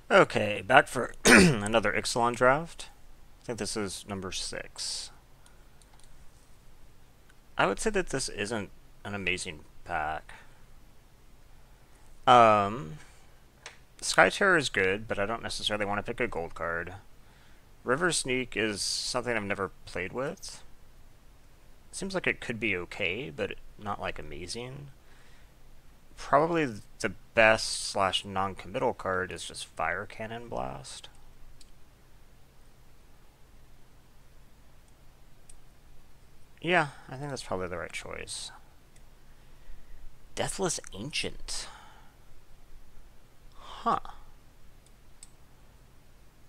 Okay, back for another Ixalan draft. I think this is number 6. I would say that this isn't an amazing pack. Um, Sky Terror is good, but I don't necessarily want to pick a gold card. River Sneak is something I've never played with. Seems like it could be okay, but not like amazing. Probably the best slash non-committal card is just Fire Cannon Blast. Yeah, I think that's probably the right choice. Deathless Ancient. Huh.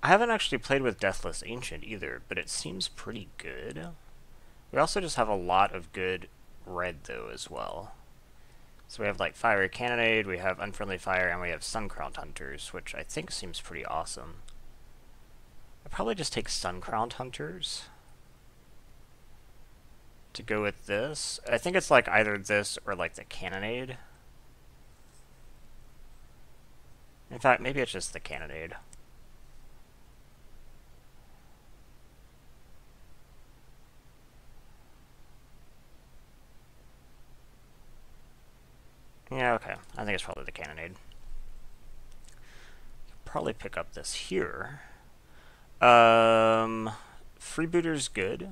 I haven't actually played with Deathless Ancient either, but it seems pretty good. We also just have a lot of good red, though, as well. So we have, like, Fiery Cannonade, we have Unfriendly Fire, and we have Suncrowned Hunters, which I think seems pretty awesome. I'd probably just take Suncrowned Hunters to go with this. I think it's, like, either this or, like, the Cannonade. In fact, maybe it's just the Cannonade. Yeah, okay. I think it's probably the Cannonade. Probably pick up this here. Freebooter's good.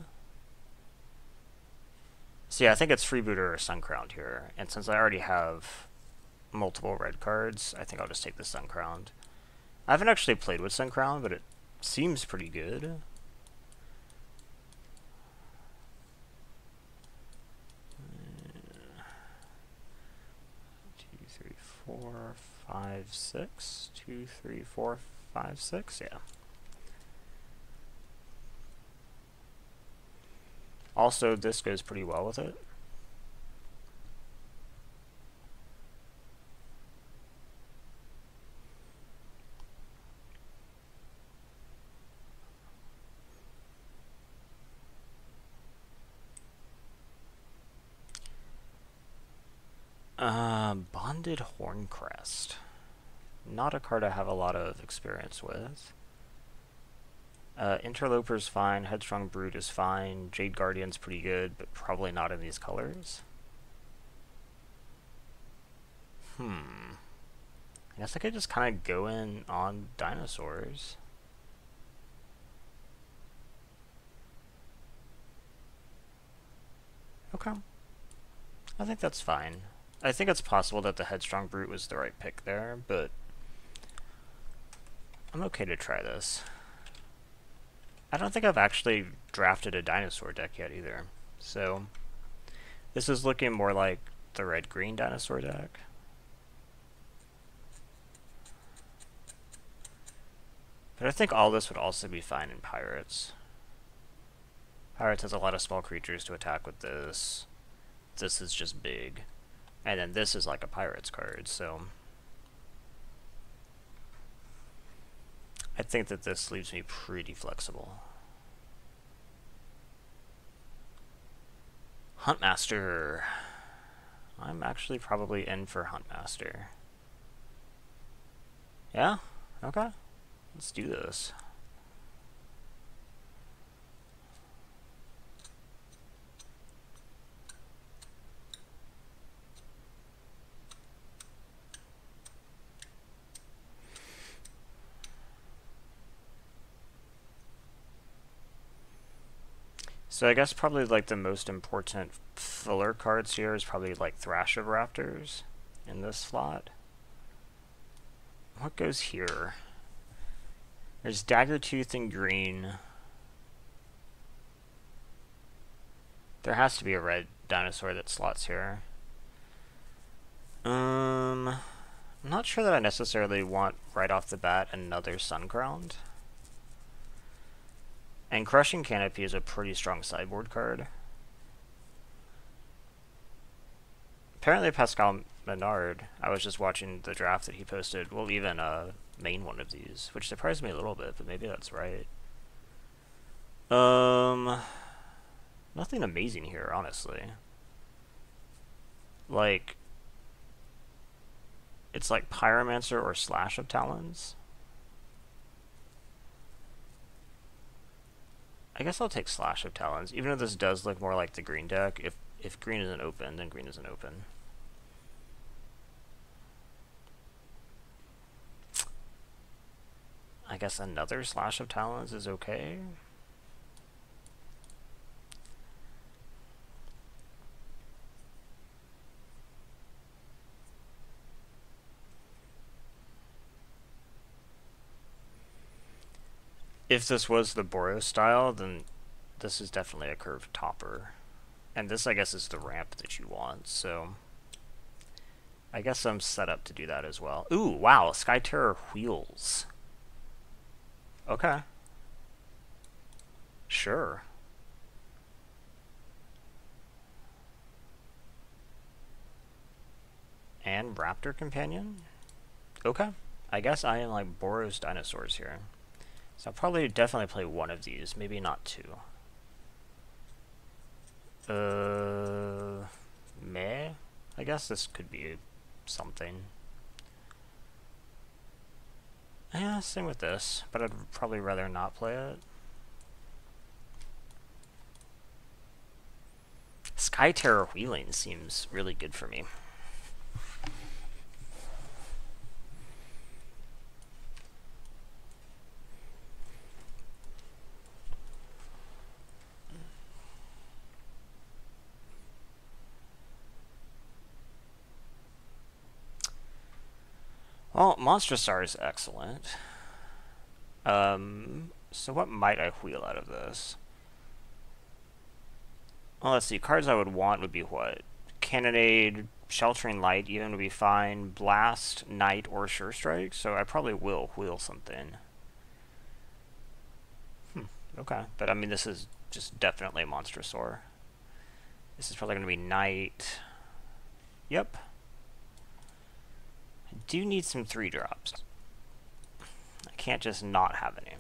So yeah, I think it's Freebooter or Suncrowned here. And since I already have multiple red cards, I think I'll just take the Suncrowned. I haven't actually played with Suncrowned, but it seems pretty good. Two, three, four, five, six. 2, 3, 4, 5, 6. Yeah. Also, this goes pretty well with it. Bonded Horncrest. Not a card I have a lot of experience with. Interloper's fine, Headstrong Brute is fine, Jade Guardian's pretty good, but probably not in these colors. I guess I could just kind of go in on dinosaurs. Okay. I think that's fine. I think it's possible that the Headstrong Brute was the right pick there, but I'm okay to try this. I don't think I've actually drafted a dinosaur deck yet either, so this is looking more like the red-green dinosaur deck. But I think all this would also be fine in Pirates. Pirates has a lot of small creatures to attack with this. This is just big. And then this is like a Pirates card, so I think that this leaves me pretty flexible. Huntmaster. I'm actually probably in for Huntmaster. Yeah? Okay. Let's do this. So I guess probably like the most important filler cards here is probably like Thrash of Raptors in this slot. What goes here? There's Daggertooth in green. There has to be a red dinosaur that slots here. I'm not sure that I necessarily want right off the bat another Suncrowned. And Crushing Canopy is a pretty strong sideboard card. Apparently Pascal Menard, I was just watching the draft that he posted, will even main one of these, which surprised me a little bit, but maybe that's right. Nothing amazing here, honestly. Like, it's like Pyromancer or Slash of Talons. I guess I'll take Slash of Talons, even though this does look more like the green deck. If green isn't open, then green isn't open. I guess another Slash of Talons is okay. If this was the Boros style, then this is definitely a curved topper. And this, I guess, is the ramp that you want, so I guess I'm set up to do that as well. Ooh, wow, Sky Terror wheels. Okay. Sure. And Raptor Companion? Okay. I guess I am like Boros dinosaurs here. So I'll probably definitely play one of these, maybe not two. Meh? I guess this could be something. Yeah, same with this, but I'd probably rather not play it. Sky Terror Wheeling seems really good for me. Well, Monster Star is excellent. So what might I wheel out of this? Well, let's see. Cards I would want would be what? Cannonade, Sheltering Light even would be fine. Blast, Knight, or Sure Strike. So I probably will wheel something. Okay. But I mean, this is just definitely a Monstrosaur. This is probably going to be Knight. Yep. I do need some 3-drops. I can't just not have any.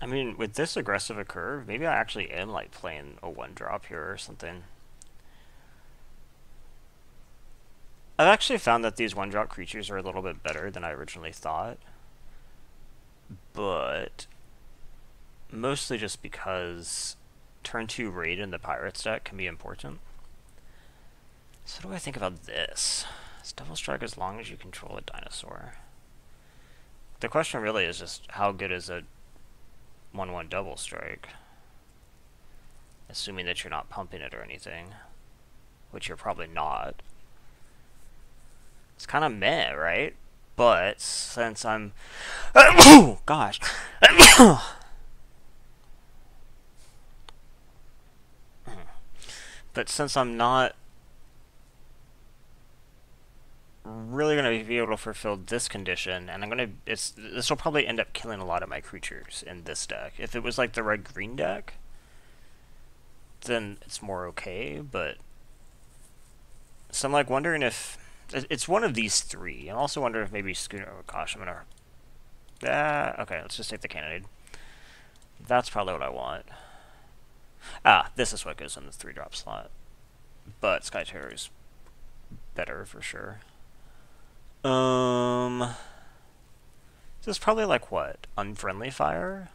I mean, with this aggressive a curve, maybe I actually am like playing a 1-drop here or something. I've actually found that these 1-drop creatures are a little bit better than I originally thought. But mostly just because turn 2 raid in the Pirates deck can be important. So what do I think about this? It's Double Strike as long as you control a dinosaur. The question really is just how good is a 1/1 Double Strike? Assuming that you're not pumping it or anything. Which you're probably not. It's kind of meh, right? But since I'm... oh, gosh. But since I'm not really going to be able to fulfill this condition, and I'm going to... this will probably end up killing a lot of my creatures in this deck. If it was like the red-green deck, then it's more okay, but... So I'm like wondering if... It's one of these three. I also wonder if maybe Schooner... Oh gosh, I'm gonna... okay, let's just take the Cannonade. That's probably what I want. Ah, this is what goes in the 3-drop slot. But Sky Terror is better for sure. This is probably like what? Unfriendly Fire?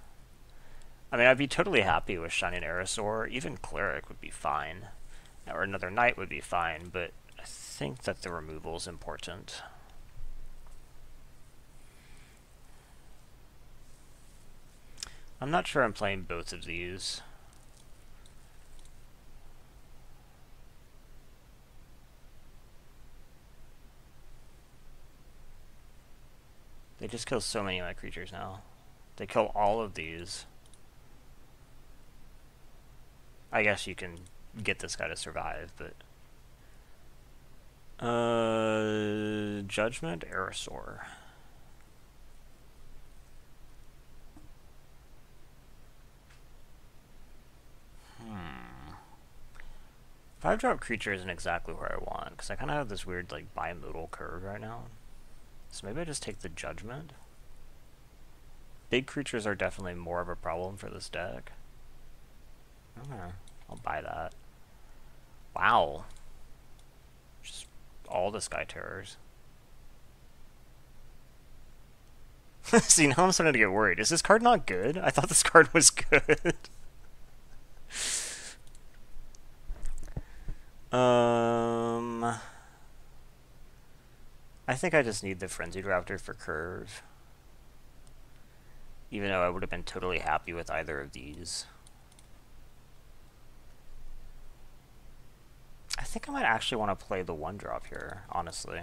I mean, I'd be totally happy with Shining Aerosaur. Even Cleric would be fine. Or another Knight would be fine, but I think that the removal is important. I'm not sure I'm playing both of these. They just kill so many of my creatures now. They kill all of these. I guess you can get this guy to survive, but... Judgment, Aerosaur. Five-drop creature isn't exactly where I want, because I kind of have this weird, like, bimodal curve right now. So maybe I just take the Judgment. Big creatures are definitely more of a problem for this deck. Okay, I'll buy that. Wow. Just all the Sky Terrors. See, now I'm starting to get worried. Is this card not good? I thought this card was good. I think I just need the Frenzied Raptor for curve. Even though I would have been totally happy with either of these. I think I might actually want to play the 1-drop here, honestly.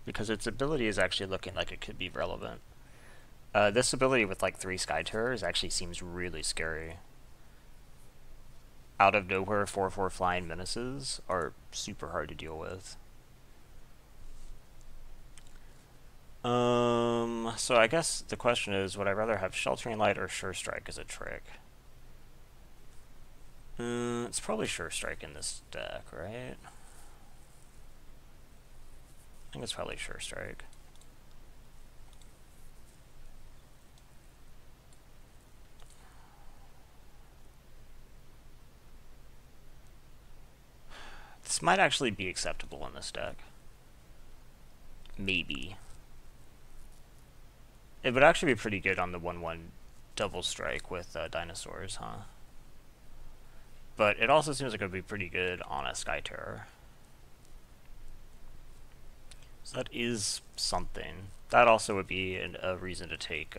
Because its ability is actually looking like it could be relevant. This ability with like 3 Sky Terrors actually seems really scary. Out of nowhere 4/4 flying menaces are super hard to deal with. So I guess the question is, would I rather have Sheltering Light or Sure Strike as a trick? It's probably Sure Strike in this deck, right? I think it's probably Sure Strike. This might actually be acceptable in this deck. Maybe. It would actually be pretty good on the 1/1 double strike with dinosaurs, huh? But it also seems like it would be pretty good on a Sky Terror. So that is something. That also would be a reason to take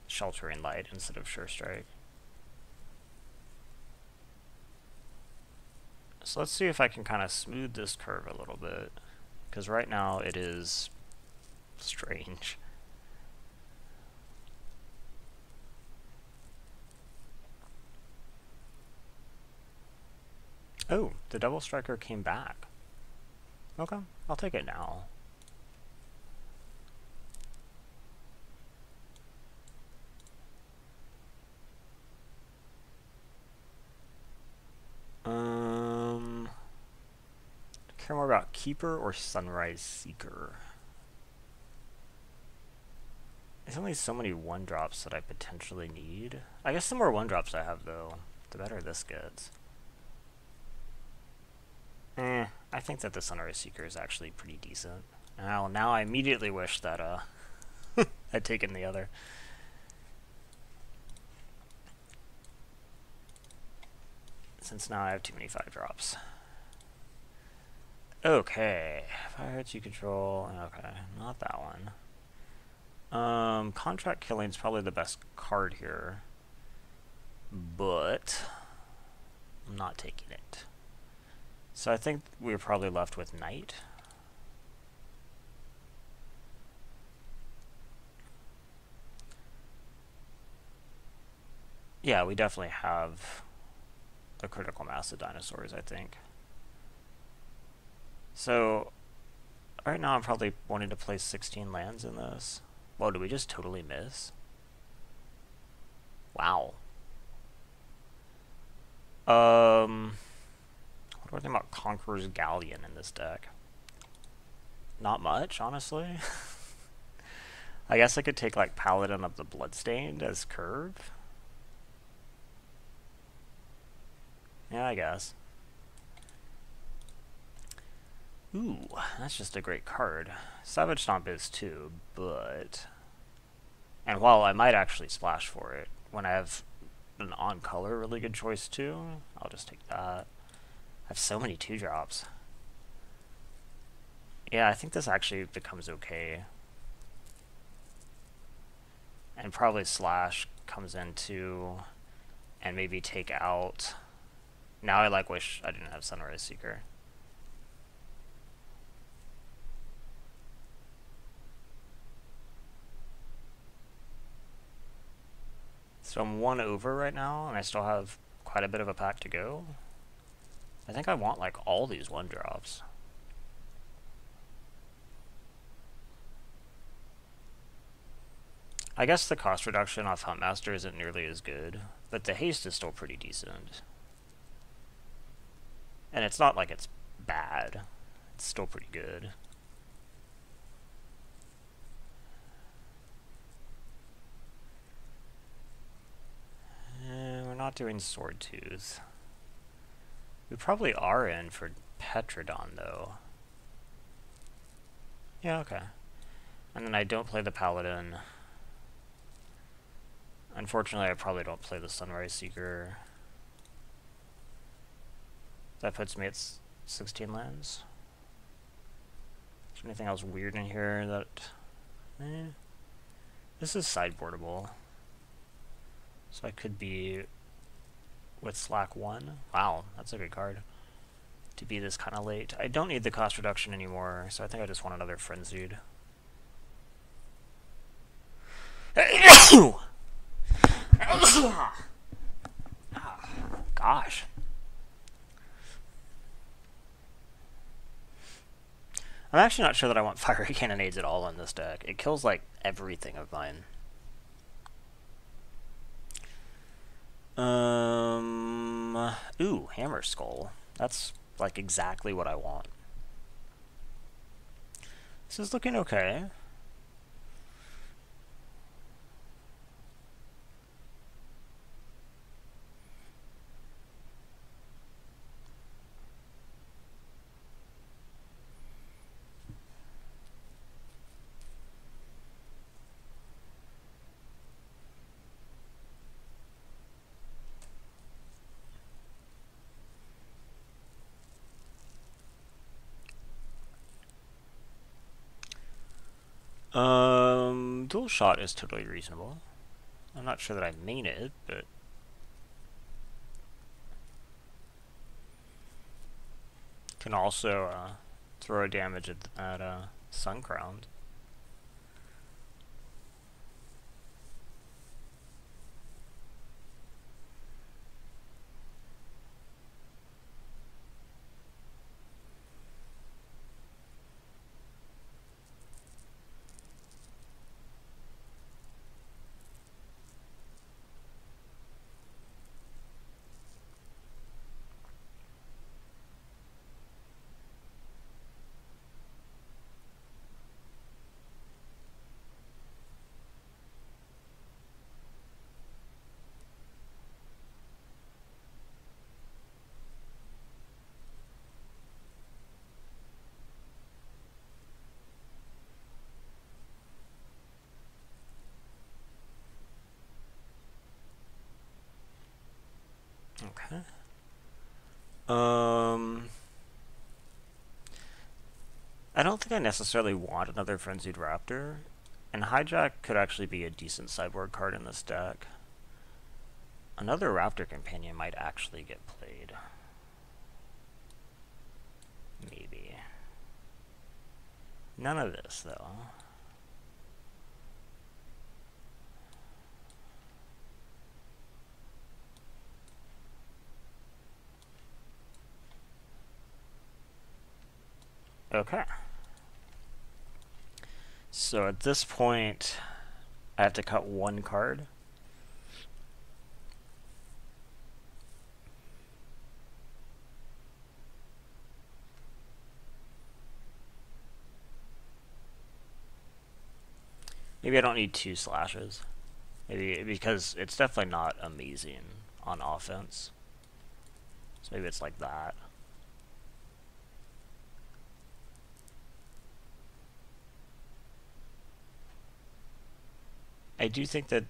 Sheltering Light instead of Sure Strike. So let's see if I can kind of smooth this curve a little bit. Because right now it is strange. Oh, the Double Striker came back. Okay, I'll take it now. Care more about Keeper or Sunrise Seeker? There's only so many 1-drops that I potentially need. I guess the more 1-drops I have, though, the better this gets. I think that the Sunrise Seeker is actually pretty decent. Now I immediately wish that I'd taken the other. Since now I have too many 5-drops. Okay, Fire hits you control. Okay, not that one. Contract Killing is probably the best card here, but I'm not taking it. So I think we're probably left with Knight. Yeah, we definitely have a critical mass of dinosaurs, I think. So right now I'm probably wanting to place 16 lands in this. Whoa, did we just totally miss? Wow. What do I think about Conqueror's Galleon in this deck? Not much, honestly. I guess I could take like Paladin of the Bloodstained as curve. Yeah, I guess. Ooh, that's just a great card. Savage Stomp is too, but... And while I might actually splash for it, when I have an on-color really good choice too, I'll just take that. I have so many 2-drops. Yeah, I think this actually becomes okay. And probably Slash comes into and maybe take out... Now I wish I didn't have Sunrise Seeker. So I'm 1 over right now, and I still have quite a bit of a pack to go. I think I want all these 1-drops. I guess the cost reduction off Huntmaster isn't nearly as good, but the haste is still pretty decent. And it's not like it's bad. It's still pretty good. We're not doing Sword Tooth. We probably are in for Petrodon, though. Yeah, okay. And then I don't play the Paladin. Unfortunately, I probably don't play the Sunrise Seeker. That puts me at 16 lands. Is there anything else weird in here that... This is sideboardable. So I could be with Slack 1. Wow, that's a good card. To be this kind of late. I don't need the cost reduction anymore, so I think I just want another Frenzied. Gosh. I'm actually not sure that I want Fiery Cannonades at all in this deck. It kills, like, everything of mine. Ooh, Hammer Skull. That's, like, exactly what I want. This is looking okay. Dual Shot is totally reasonable. I'm not sure that I mean it, but... Can also throw a damage at Sun Crown. Okay. I don't think I necessarily want another Frenzied Raptor, and Hijack could actually be a decent sideboard card in this deck. Another Raptor Companion might actually get played. Maybe. None of this, though. Okay. So at this point, I have to cut one card. Maybe I don't need 2 slashes. Maybe because it's definitely not amazing on offense. So maybe it's like that. I do think that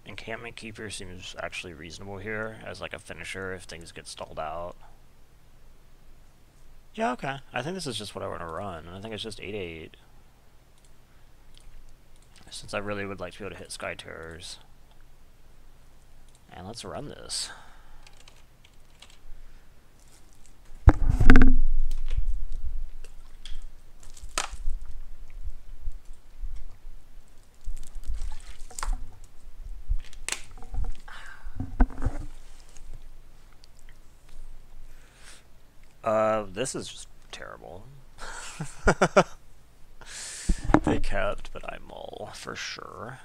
Encampment Keeper seems actually reasonable here as like a finisher if things get stalled out. Yeah, okay. I think this is just what I want to run, and I think it's just 8/8. Since I really would like to be able to hit Sky Terrors. And let's run this. This is just terrible. They kept, but I mull for sure.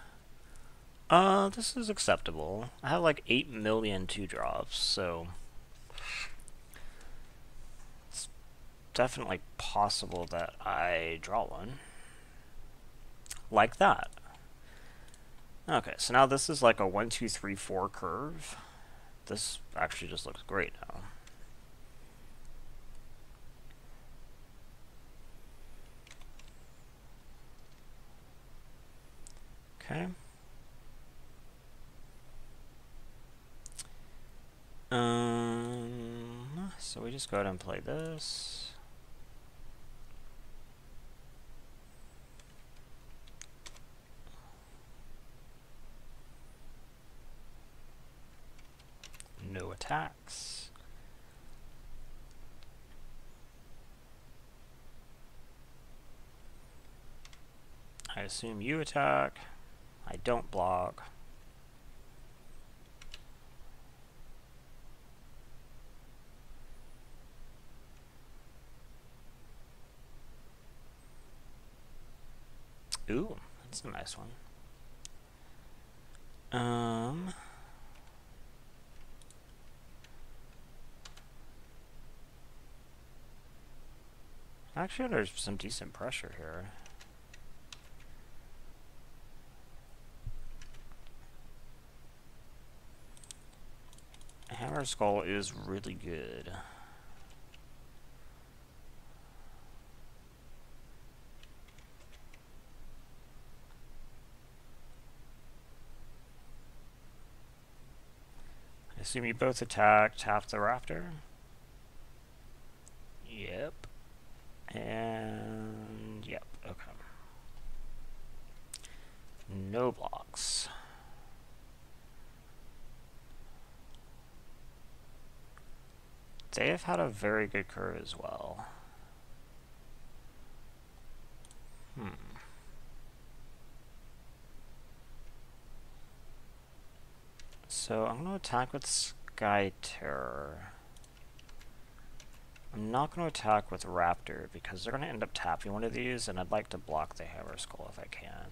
This is acceptable. I have like 8 million 2-drops, so definitely possible that I draw one. Like that. Okay, so now this is like a 1, 2, 3, 4 curve. This actually just looks great now. Okay. So we just go ahead and play this. No attacks. I assume you attack. I don't block. Ooh, that's a nice one. Actually, there's some decent pressure here. Hammer Skull is really good. I assume you both attacked half the Raptor? Yep. And yep, okay. No blocks. They have had a very good curve as well. So I'm going to attack with Sky Terror. I'm not going to attack with Raptor because they're going to end up tapping one of these, and I'd like to block the Hammer Skull if I can.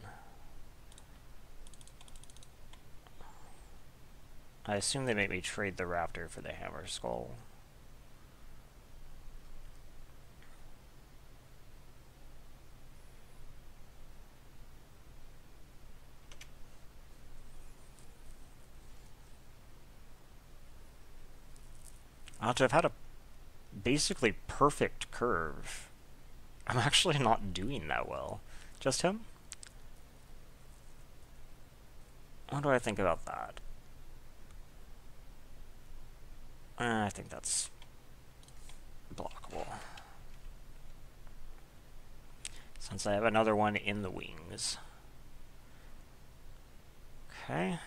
I assume they make me trade the Raptor for the Hammer Skull. After I've had a basically perfect curve, I'm actually not doing that well. Just him? What do I think about that? I think that's blockable. Since I have another one in the wings. Okay.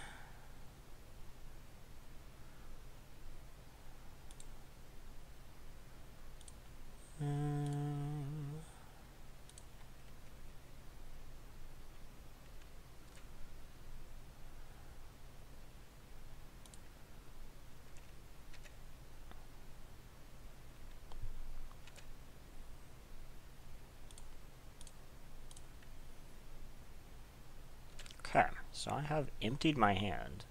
Okay, so I have emptied my hand.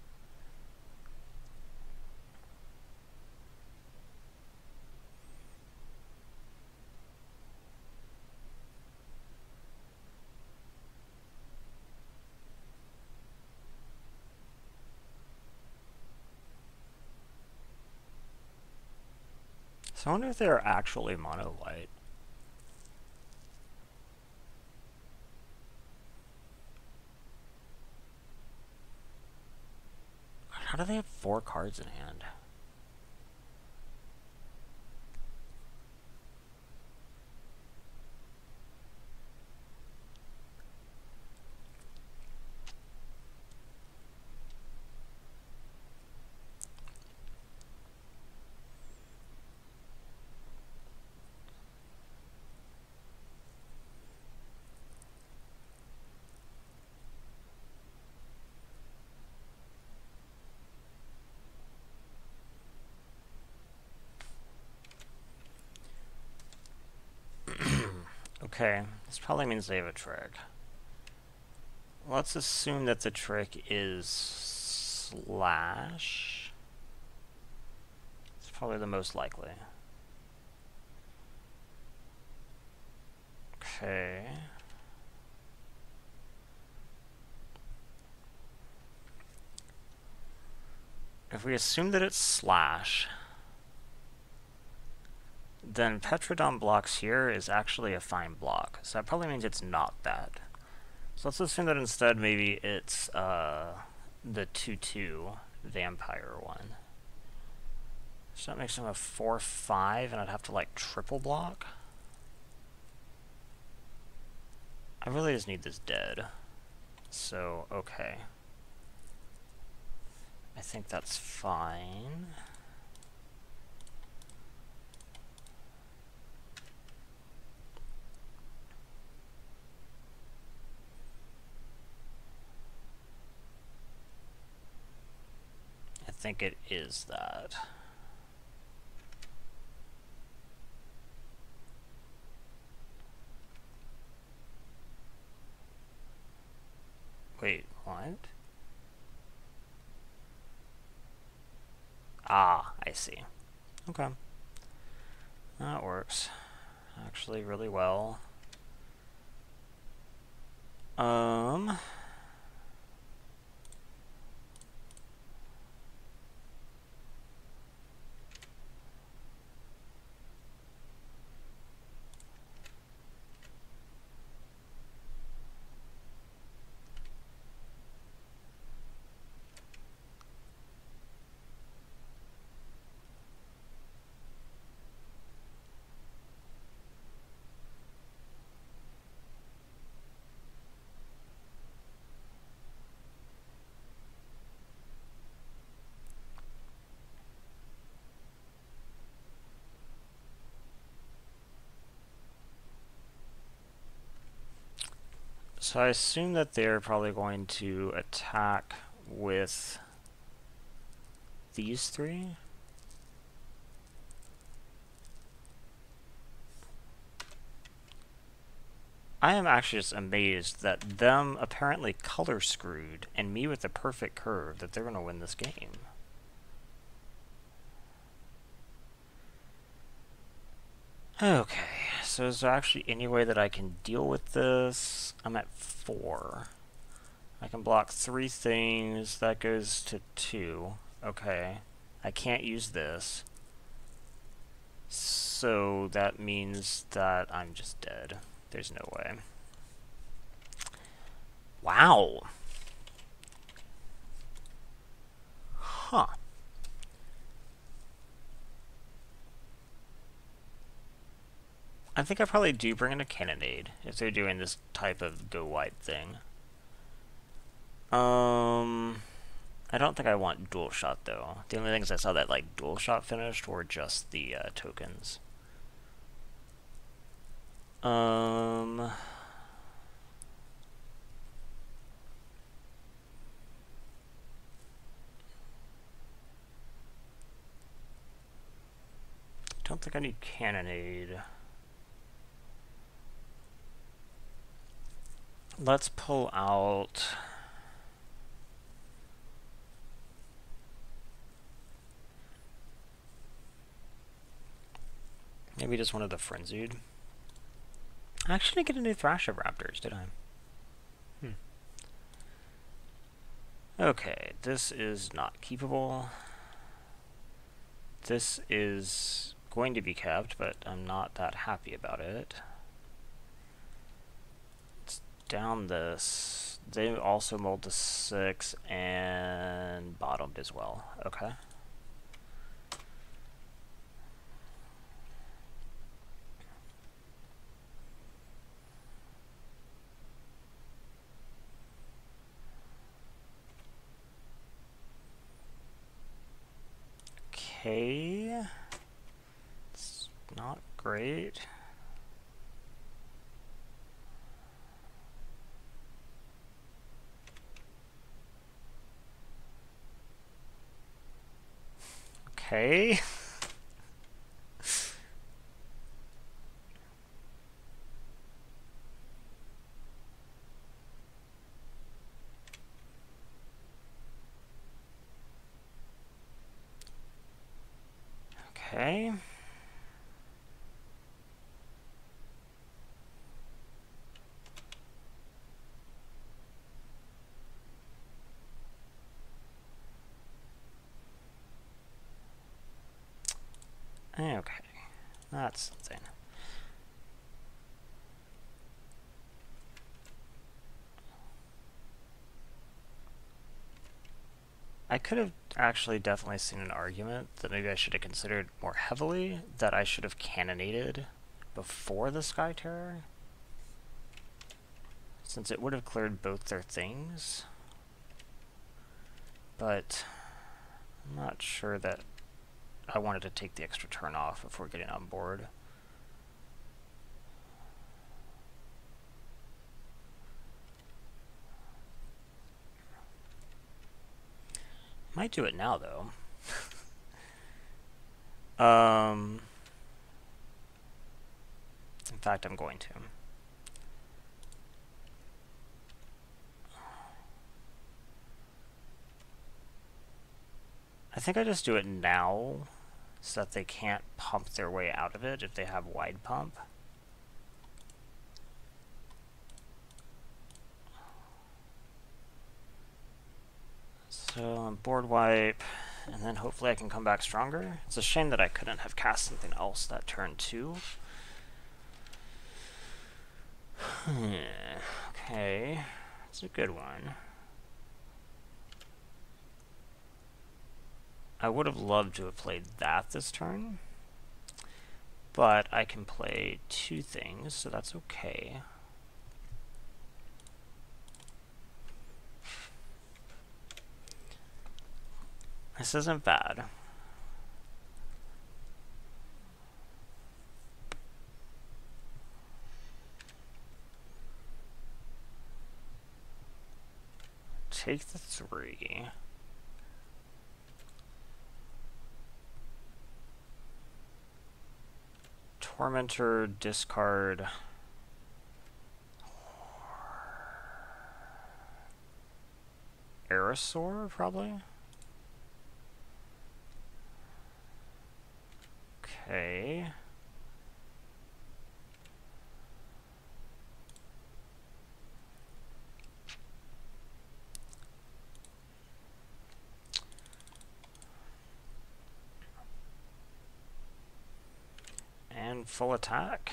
So I wonder if they're actually mono white. How do they have 4 cards in hand? Okay, this probably means they have a trick. Let's assume that the trick is slash. It's probably the most likely. Okay. If we assume that it's slash, then Petrodon blocks here is actually a fine block. So that probably means it's not that. So let's assume that instead maybe it's the 2/2 vampire one. So that makes him a 4/5, and I'd have to like triple block. I really just need this dead. So, okay. I think that's fine. I think it is that. Wait, what? Ah, I see. Okay. That works. Actually really well. So I assume that they're probably going to attack with these three. I am actually just amazed that them apparently color screwed and me with the perfect curve that they're going to win this game. Okay, so is there actually any way that I can deal with this? I'm at 4. I can block 3 things. That goes to 2. Okay. I can't use this. So that means that I'm just dead. There's no way. Wow. Huh. I think I probably do bring in a cannonade if they're doing this type of go wide thing. I don't think I want dual shot though. The only things I saw that like dual shot finished were just the tokens. Don't think I need cannonade. Let's pull out. Maybe just one of the frenzied. I actually didn't get any Thrasher Raptors, did I? Okay, this is not keepable. This is going to be kept, but I'm not that happy about it. Let's down this. They also mold to 6 and bottomed as well. Okay. Okay. It's not great. Okay. Okay. Okay, that's something. I could have actually definitely seen an argument that maybe I should have considered more heavily that I should have cannonaded before the Sky Terror, since it would have cleared both their things. But I'm not sure that I wanted to take the extra turn off before getting on board. Might do it now, though. In fact, I'm going to. I think I just do it now so that they can't pump their way out of it if they have wide pump. So board wipe, and then hopefully I can come back stronger. It's a shame that I couldn't have cast something else that turn 2. Okay, it's a good one. I would have loved to have played that this turn, but I can play 2 things, so that's okay. This isn't bad. Take the 3. Tormentor, discard. Aerosaur, probably? Okay. And full attack.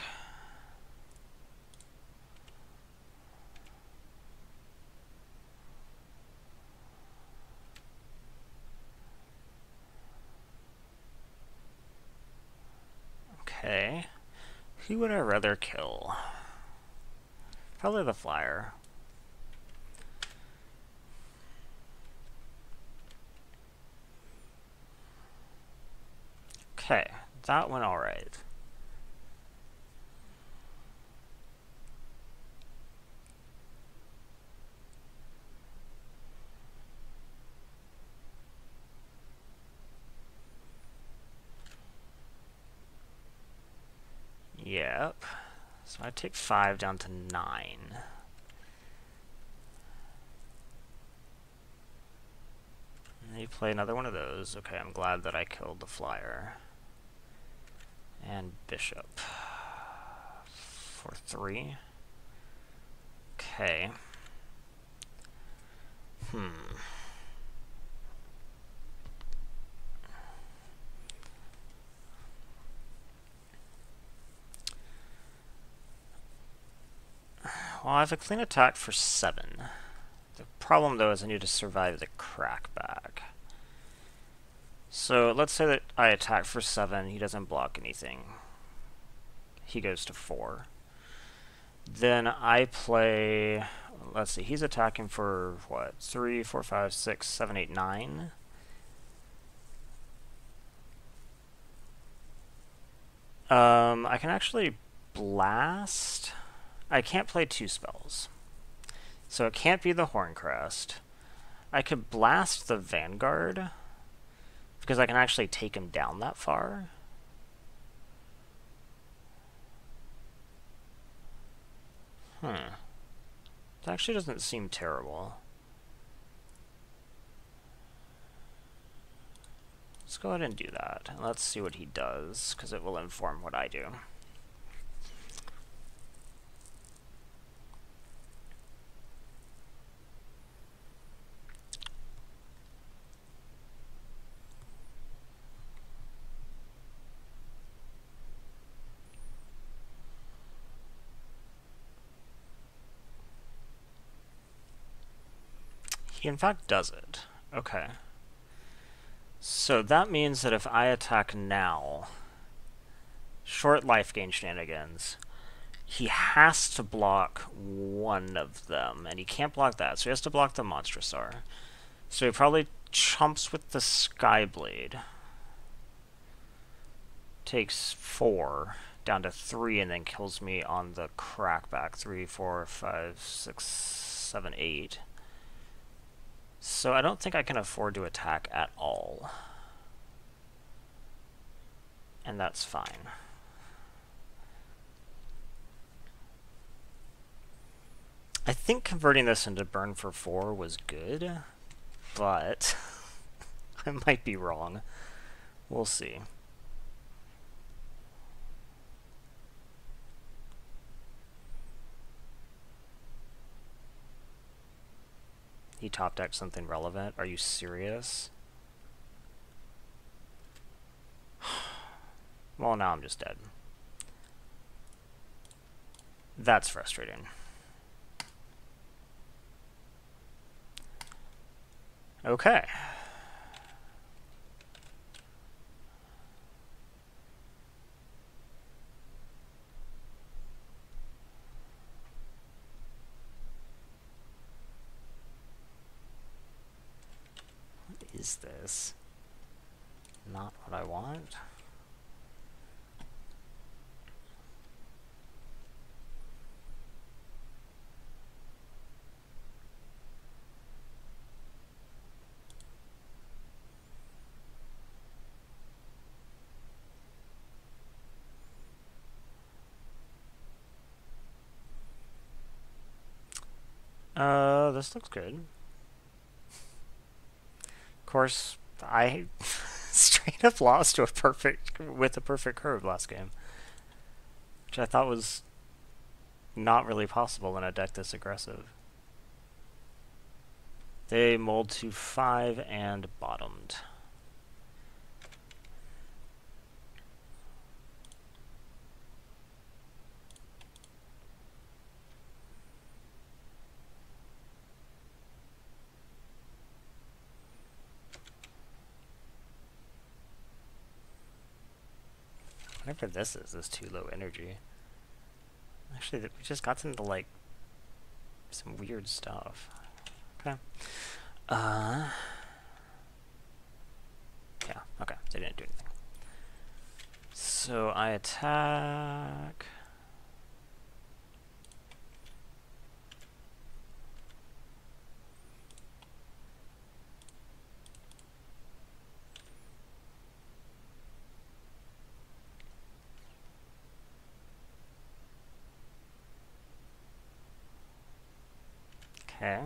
Okay. Who would I rather kill? Probably the flyer. Okay, that went alright. Yep. So I take 5 down to 9. And you play another one of those. Okay, I'm glad that I killed the flyer. And bishop. For 3. Okay. Well, I have a clean attack for 7. The problem, though, is I need to survive the crackback. So let's say that I attack for 7. He doesn't block anything. He goes to 4. Then I play... Let's see, he's attacking for, what, 3, 4, 5, 6, 7, 8, 9? I can actually blast... I can't play 2 spells. So it can't be the Horncrest. I could blast the Vanguard, because I can actually take him down that far. That actually doesn't seem terrible. Let's go ahead and do that. And let's see what he does, because it will inform what I do. He in fact does it. Okay. So that means that if I attack now, short life gain shenanigans, he has to block one of them, and he can't block that, so he has to block the Monstrosaur. So he probably chumps with the Skyblade. Takes 4 down to 3 and then kills me on the crackback. 3, 4, 5, 6, 7, 8. So I don't think I can afford to attack at all. And that's fine. I think converting this into burn for 4 was good, but I might be wrong. We'll see. He top decked something relevant? Are you serious? Well, now I'm just dead. That's frustrating. Okay. What is this? Not what I want. This looks good. Of course, I straight up lost to a perfect curve last game, which I thought was not really possible in a deck this aggressive. They mulled to 5 and bottomed. Whatever this is too low energy. Actually, we just got into, like, some weird stuff. Okay. Yeah, okay. They didn't do anything. So I attack. Okay.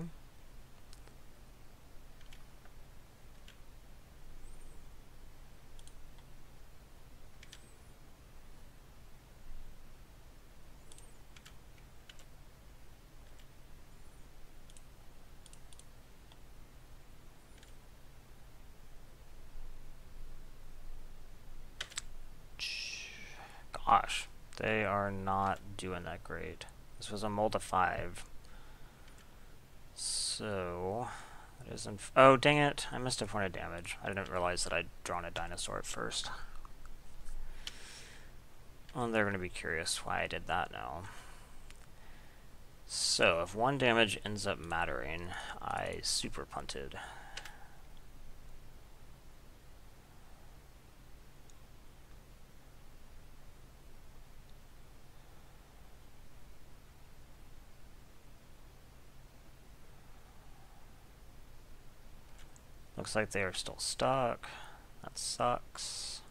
Gosh, they are not doing that great. This was a mold of 5. So, that isn't. Oh, dang it. I missed a point of damage. I didn't realize that I'd drawn a dinosaur at first. Well, they're going to be curious why I did that now. So, if 1 damage ends up mattering, I super punted. Looks like they are still stuck. That sucks.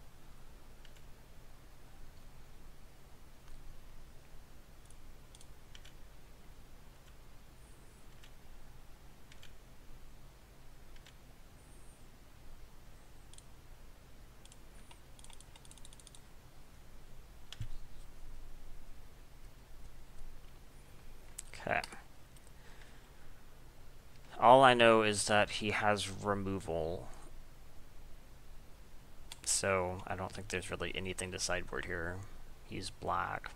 Okay. All I know is that he has removal, so I don't think there's really anything to sideboard here. He's black.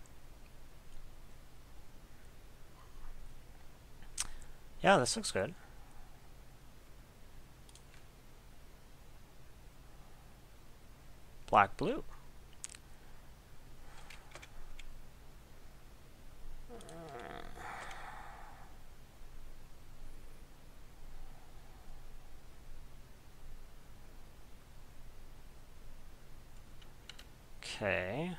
Yeah, this looks good. Black, blue. Okay.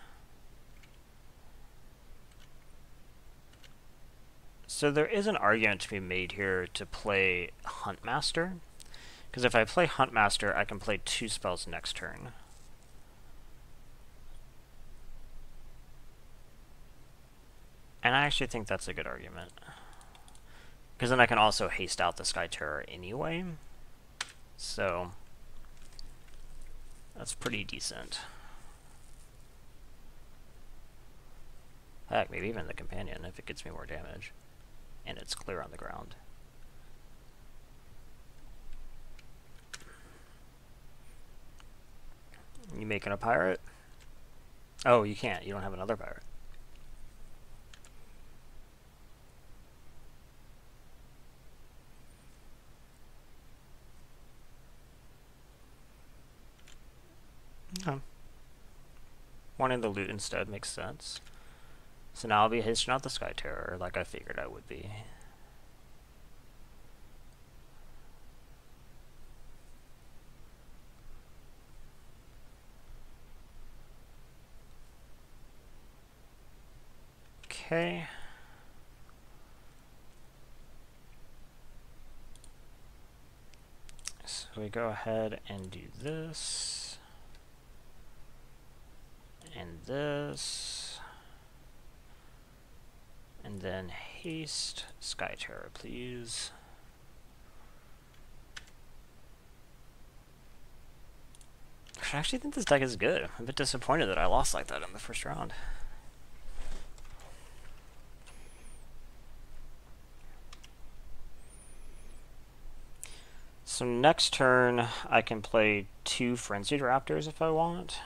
So there is an argument to be made here to play Huntmaster, because if I play Huntmaster, I can play 2 spells next turn. And I actually think that's a good argument, because then I can also haste out the Sky Terror anyway, so that's pretty decent. Heck, maybe even the Companion if it gets me more damage. And it's clear on the ground. You making a pirate? Oh, you can't. You don't have another pirate. Okay. Wanting the loot instead makes sense. So now I'll be hasting out the Sky Terror like I figured I would be. Okay. So we go ahead and do this. And this. And then haste Sky Terror, please. I actually think this deck is good. I'm a bit disappointed that I lost like that in the first round. So next turn, I can play 2 Frenzied Raptors if I want.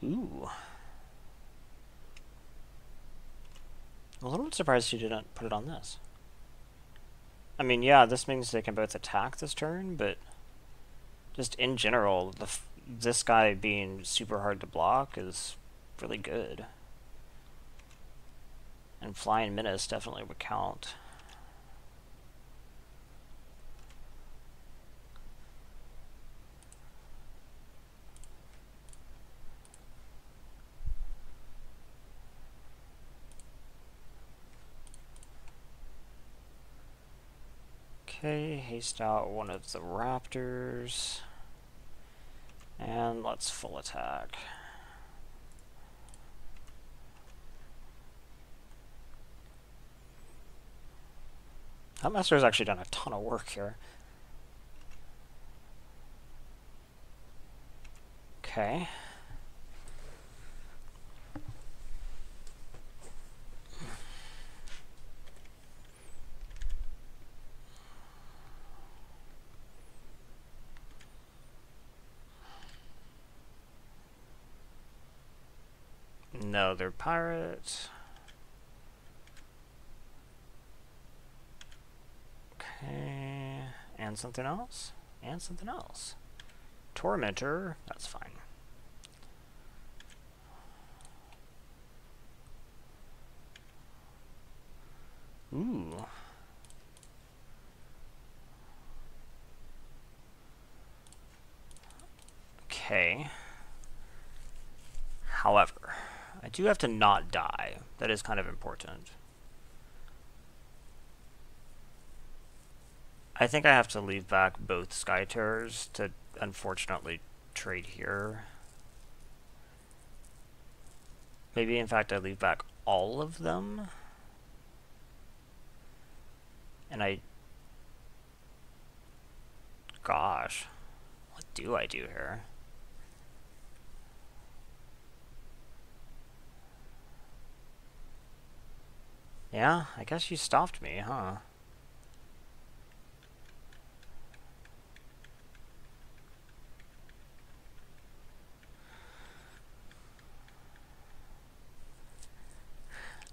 Ooh. I'm a little bit surprised you didn't put it on this. I mean, yeah, this means they can both attack this turn, but just in general, this guy being super hard to block is really good. And Flying Menace definitely would count. Okay, haste out one of the raptors. And let's full attack. That master has actually done a ton of work here. Okay. No, they're pirates. Okay, and something else, and something else. Tormentor, that's fine. Ooh. Okay. However, I do have to not die. That is kind of important. I think I have to leave back both Sky Terrors to, unfortunately, trade here. Maybe, in fact, I leave back all of them. And gosh, what do I do here? Yeah, I guess you stopped me, huh?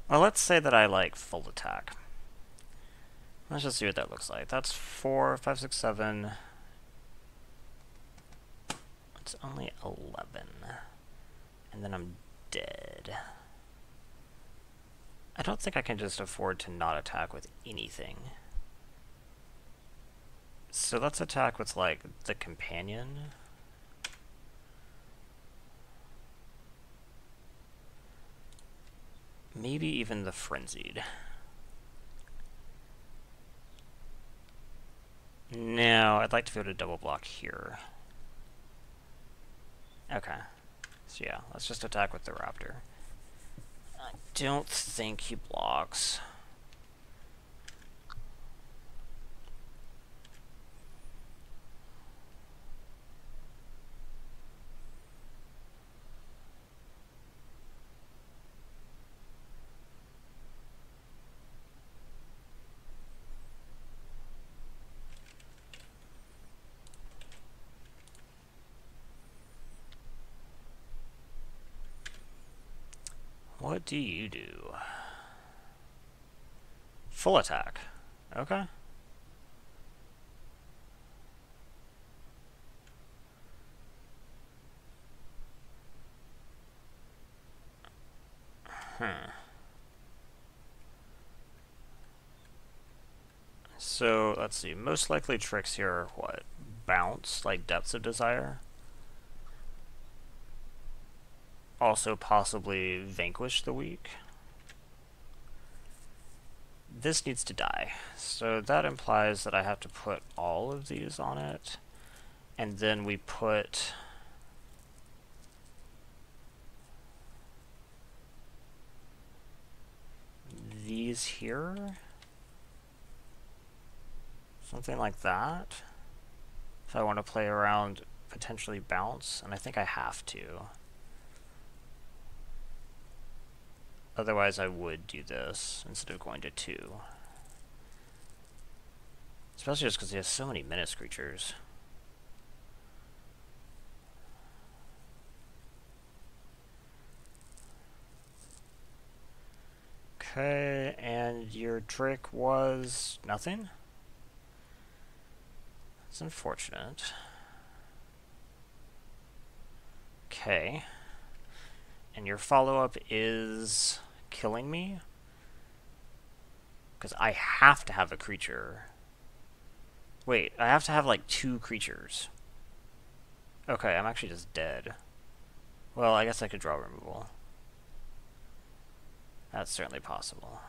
Well, let's say that I like full attack. Let's just see what that looks like. That's 4, 5, 6, 7. It's only 11. And then I'm dead. I don't think I can just afford to not attack with anything. So let's attack with, like, the companion. Maybe even the frenzied. No, I'd like to be able to double block here. Okay. So yeah, let's just attack with the raptor. I don't think he blocks. What do you do? Full attack. Okay. So, let's see. Most likely tricks here are what? Bounce, like Depths of Desire. Also possibly Vanquish the Weak. This needs to die. So that implies that I have to put all of these on it. And then we put... these here? Something like that. If I want to play around, potentially bounce, and I think I have to. Otherwise I would do this instead of going to 2. Especially just because he has so many menace creatures. Okay, and your trick was nothing? It's unfortunate. Okay. And your follow-up is killing me? Because I have to have a creature. Wait, I have to have like 2 creatures. Okay, I'm actually just dead. Well, I guess I could draw removal. That's certainly possible.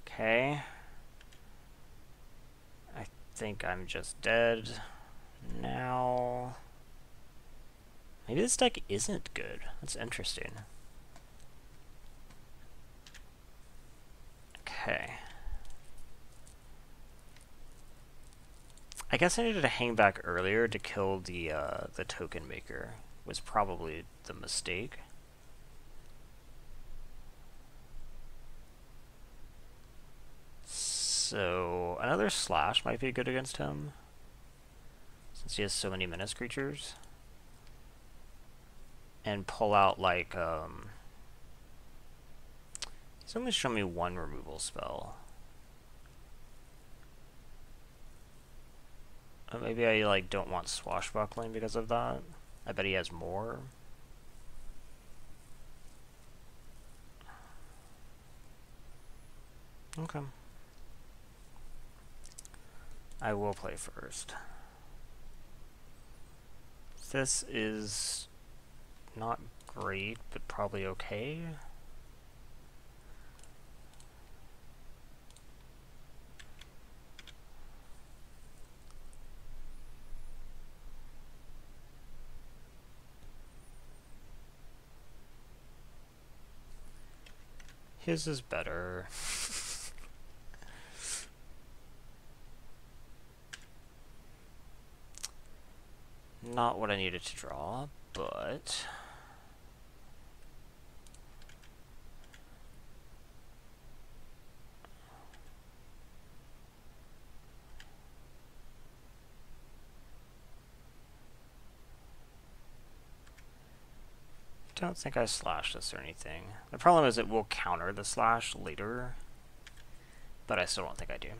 Okay. I think I'm just dead now. Maybe this deck isn't good. That's interesting. Okay. I guess I needed to hang back earlier to kill the token maker. Was probably the mistake. So another slash might be good against him, since he has so many menace creatures. And pull out like he's only shown me 1 removal spell. Maybe I like don't want swashbuckling because of that. I bet he has more. Okay. I will play first. This is not great, but probably okay. His is better. Not what I needed to draw, but... don't think I slash this or anything. The problem is it will counter the slash later, but I still don't think I do.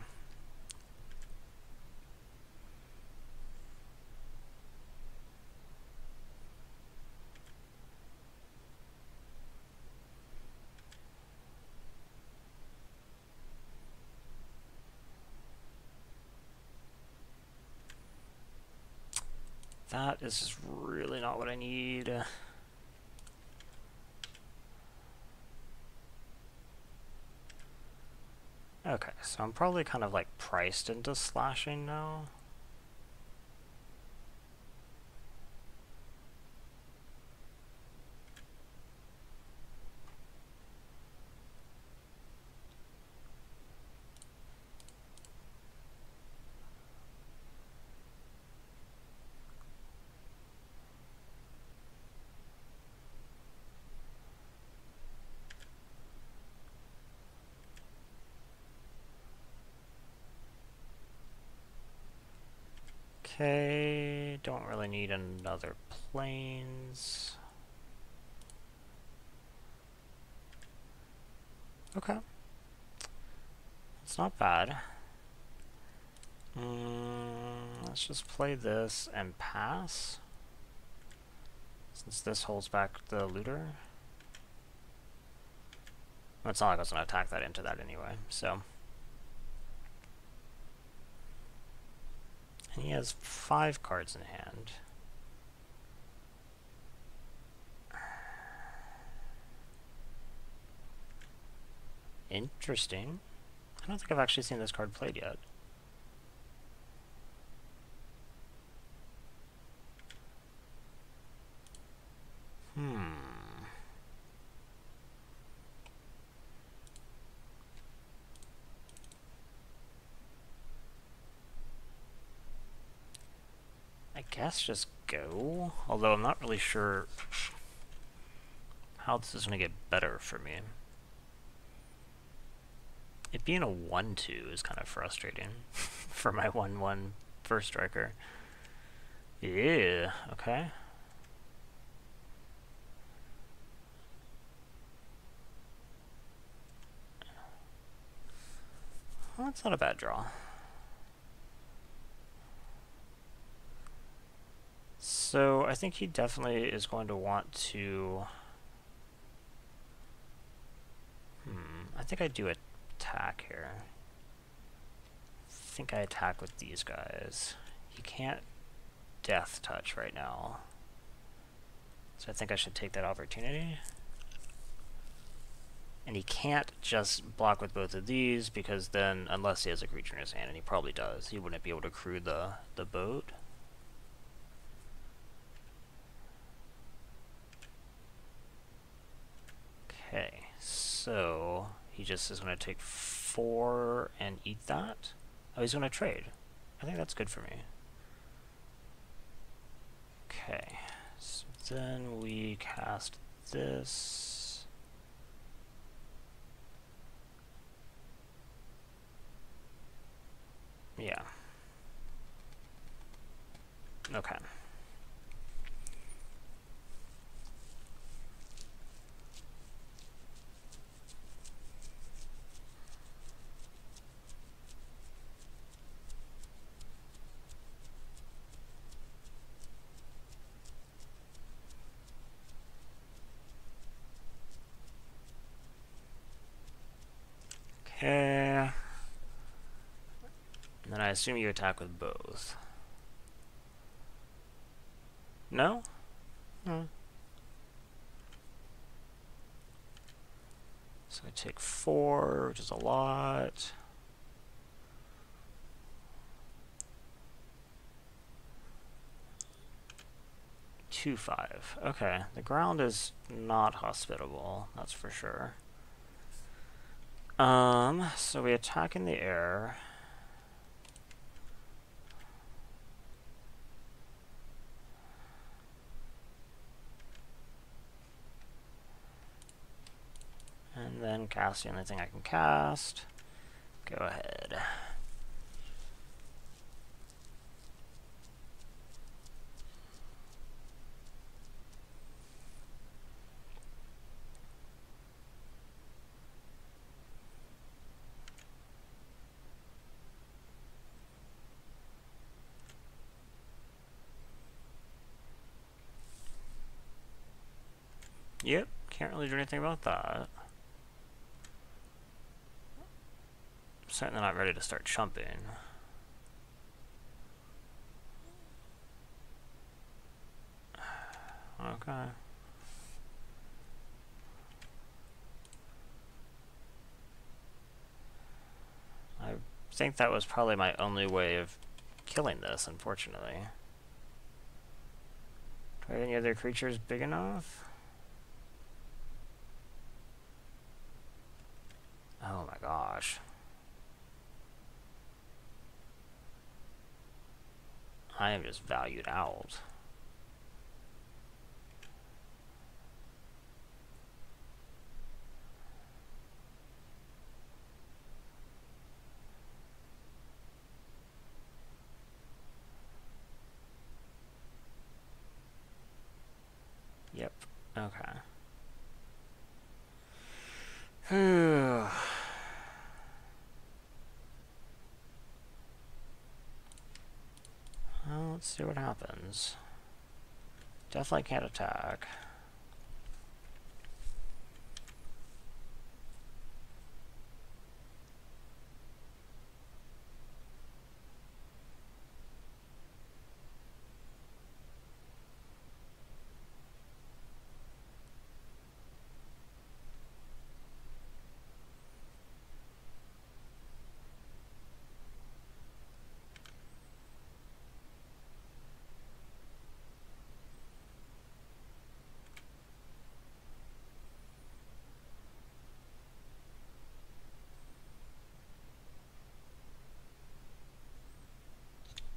That is just really not what I need. Okay, so I'm probably kind of like priced into slashing now. Okay, don't really need another planes. Okay. It's not bad. Let's just play this and pass, since this holds back the looter. Well, it's not like I was going to attack that into that anyway, so. And he has 5 cards in hand. Interesting. I don't think I've actually seen this card played yet. I guess just go, although I'm not really sure how this is going to get better for me. It being a 1-2 is kind of frustrating for my 1-1 first striker. Yeah, okay. Well, that's not a bad draw. So I think he definitely is going to want to... I think I do attack here. I think I attack with these guys. He can't death touch right now, so I think I should take that opportunity. And he can't just block with both of these, because then, unless he has a creature in his hand, and he probably does, he wouldn't be able to crew the boat. Okay, so he just is going to take 4 and eat that. Oh, he's going to trade. I think that's good for me. Okay, so then we cast this. Yeah. Okay. Okay. And then I assume you attack with both. No? So I take 4, which is a lot. Two, 5. Okay, the ground is not hospitable, that's for sure. So we attack in the air. And then cast the only thing I can cast. Go ahead. Yep, can't really do anything about that. Certainly not ready to start chumping. Okay. I think that was probably my only way of killing this, unfortunately. Do I have any other creatures big enough? Oh my gosh. I am just valued out. Yep. Okay. Well, let's see what happens. Definitely can't attack.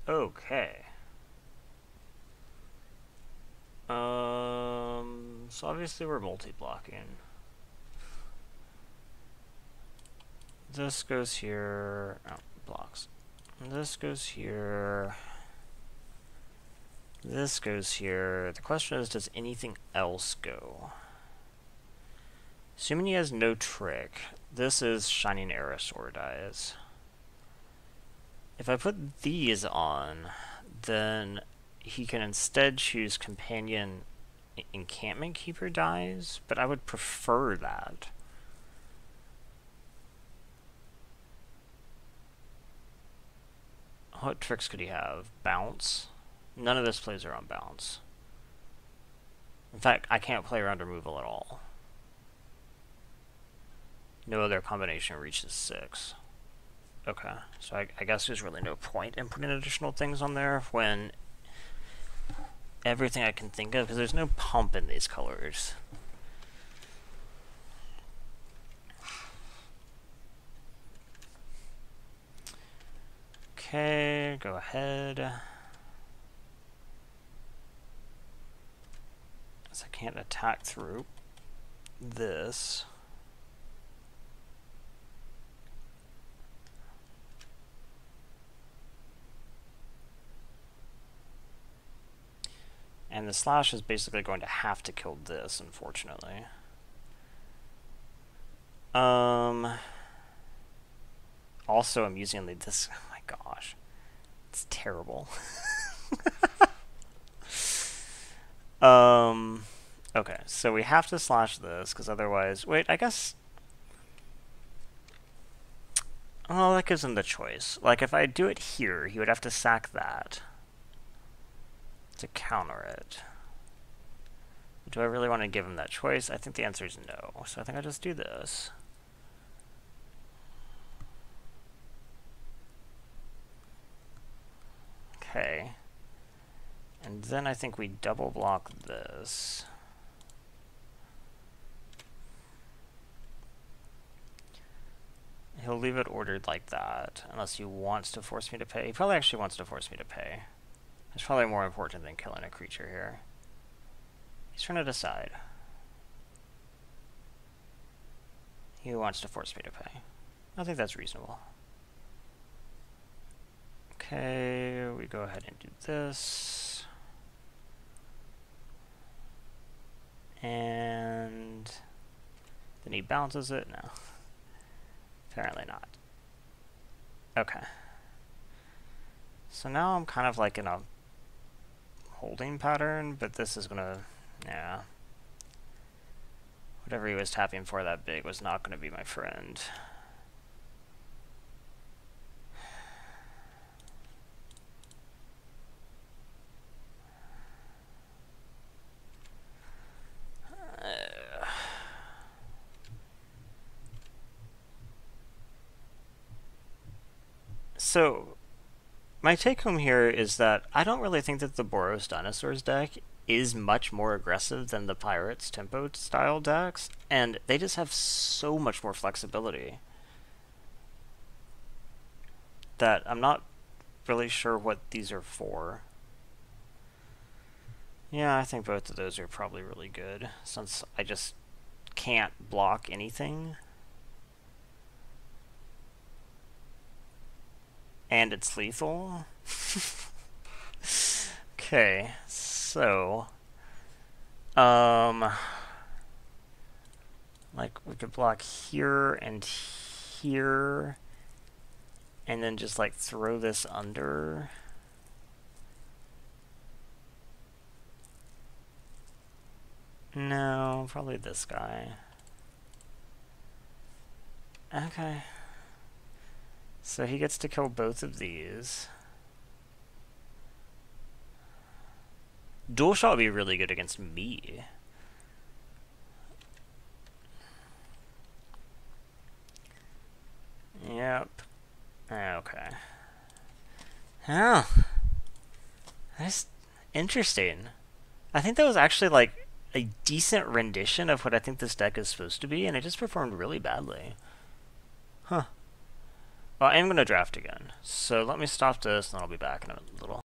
Okay. So obviously we're multi-blocking. This goes here. Oh, blocks. This goes here. This goes here. The question is, does anything else go? Assuming he has no trick, this is Shining Aerosaur dies. If I put these on, then he can instead choose Companion Encampment Keeper dies, but I would prefer that. What tricks could he have? Bounce? None of this plays around bounce. In fact, I can't play around removal at all. No other combination reaches 6. Okay, so I guess there's really no point in putting additional things on there when everything I can think of, because there's no pump in these colors. Okay, go ahead. As I can't attack through this. And the slash is basically going to have to kill this, unfortunately. Also, amusingly, this... Oh my gosh. It's terrible. Okay, so we have to slash this, because otherwise... Wait, I guess... Oh, that gives him the choice. Like, if I do it here, he would have to sack that to counter it. Do I really want to give him that choice? I think the answer is no. So I think I'll just do this. Okay. And then I think we double block this. He'll leave it ordered like that, unless he wants to force me to pay. He probably actually wants to force me to pay. It's probably more important than killing a creature here. He's trying to decide. He wants to force me to pay. I think that's reasonable. Okay, we go ahead and do this. And then he bounces it? No. Apparently not. Okay. So now I'm kind of like in a holding pattern, but this is gonna... Yeah. Whatever he was tapping for that big was not going to be my friend. So, my take home here is that I don't really think that the Boros Dinosaurs deck is much more aggressive than the Pirates Tempo style decks, and they just have so much more flexibility that I'm not really sure what these are for. Yeah, I think both of those are probably really good, since I just can't block anything. And it's lethal. Okay, so like we could block here and here, and then just like throw this under. No, probably this guy. Okay. So he gets to kill both of these. Dual shot would be really good against me. Yep. Okay. Oh. That's interesting. I think that was actually like a decent rendition of what I think this deck is supposed to be, and it just performed really badly. Huh. Well, I am going to draft again. So let me stop this, and then I'll be back in a little.